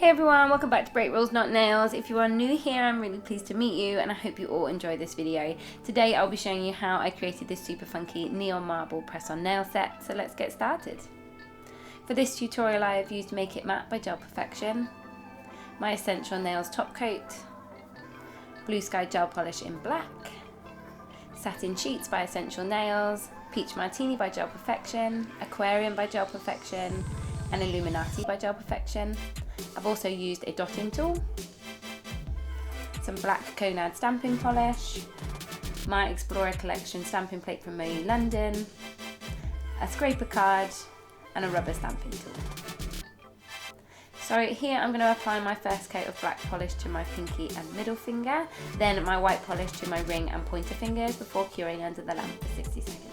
Hey everyone, welcome back to Break Rules Not Nails. If you are new here, I'm really pleased to meet you and I hope you all enjoy this video. Today I'll be showing you how I created this super funky neon marble press-on nail set, so let's get started. For this tutorial I have used Make It Matte by Gel Perfection, my Essential Nails top coat, Blue Sky gel polish in black, Satin Sheets by Essential Nails, Peach Martini by Gel Perfection, Aquarium by Gel Perfection, and Illuminati by Gel Perfection. I've also used a dotting tool, some black Conad stamping polish, my Explorer Collection stamping plate from Moe London, a scraper card, and a rubber stamping tool. So here I'm going to apply my first coat of black polish to my pinky and middle finger, then my white polish to my ring and pointer fingers before curing under the lamp for 60 seconds.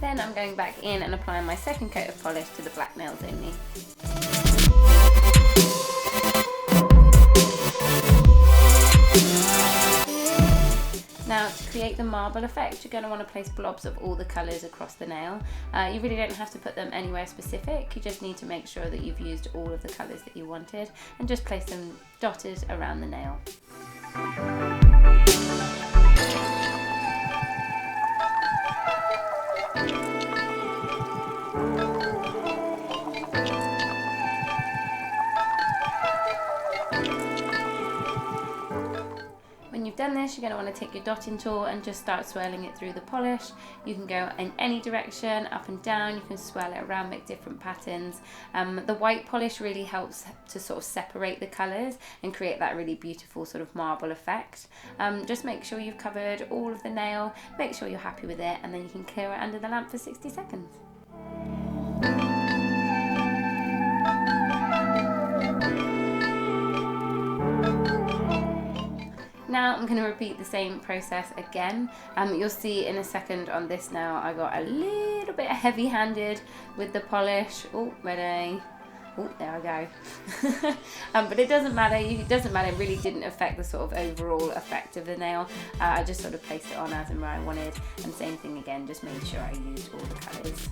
Then I'm going back in and applying my second coat of polish to the black nails only. Now to create the marble effect, you're going to want to place blobs of all the colours across the nail. You really don't have to put them anywhere specific, you just need to make sure that you've used all of the colours that you wanted and just place them dotted around the nail. When you've done this, you're going to want to take your dotting tool and just start swirling it through the polish. You can go in any direction, up and down, you can swirl it around, make different patterns. The white polish really helps to sort of separate the colours and create that really beautiful sort of marble effect. Just make sure you've covered all of the nail, make sure you're happy with it, and then you can clear it under the lamp for 60 seconds. Now I'm going to repeat the same process again. You'll see in a second on this nail I got a little bit heavy-handed with the polish. Oh, ready? Oh, there I go. But it doesn't matter. It really didn't affect the sort of overall effect of the nail. I just sort of placed it on as and where I wanted, and same thing again, just made sure I used all the colours.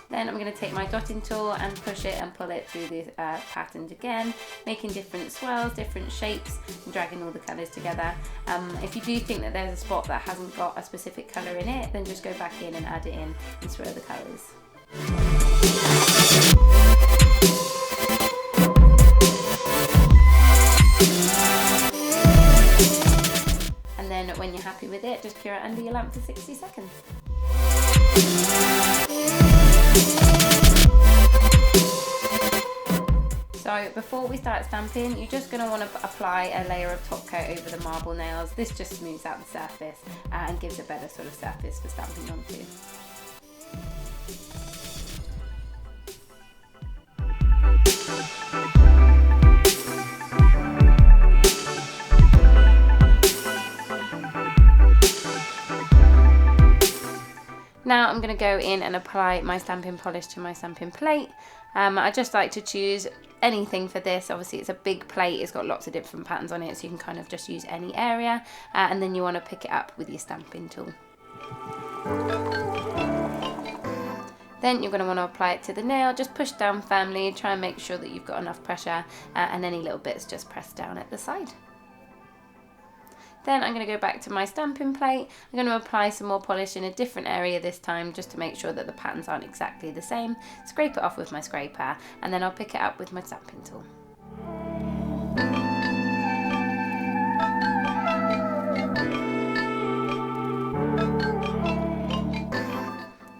Then I'm going to take my dotting tool and push it and pull it through the patterns again, making different swirls, different shapes, and dragging all the colours together. If you do think that there's a spot that hasn't got a specific colour in it, then just go back in and add it in and swirl the colours. And then when you're happy with it, just cure it under your lamp for 60 seconds. So before we start stamping, you're just going to want to apply a layer of top coat over the marble nails. This just smooths out the surface and gives a better sort of surface for stamping onto. Now I'm going to go in and apply my stamping polish to my stamping plate. I just like to choose anything for this. Obviously it's a big plate, it's got lots of different patterns on it, so you can kind of just use any area, and then you want to pick it up with your stamping tool. Then you're going to want to apply it to the nail. Just push down firmly, try and make sure that you've got enough pressure, and any little bits just press down at the side. Then I'm going to go back to my stamping plate. I'm going to apply some more polish in a different area this time, just to make sure that the patterns aren't exactly the same. Scrape it off with my scraper, and then I'll pick it up with my stamping tool.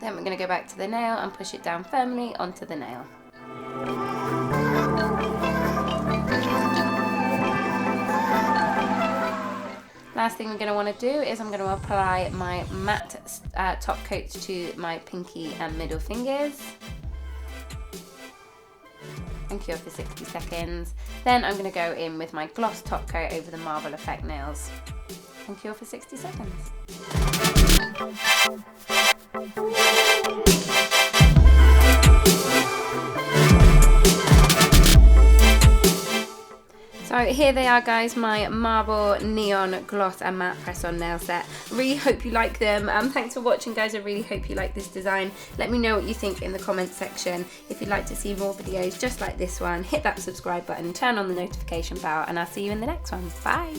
Then we're going to go back to the nail and push it down firmly onto the nail. Last thing we're going to want to do is I'm going to apply my matte top coat to my pinky and middle fingers. and cure for 60 seconds. Then I'm going to go in with my gloss top coat over the marble effect nails. and cure for 60 seconds. So here they are, guys, my marble neon gloss and matte press on nail set. Really hope you like them. Thanks for watching, guys. I really hope you like this design. Let me know what you think in the comments section. If you'd like to see more videos just like this one, hit that subscribe button, turn on the notification bell, and I'll see you in the next one. Bye.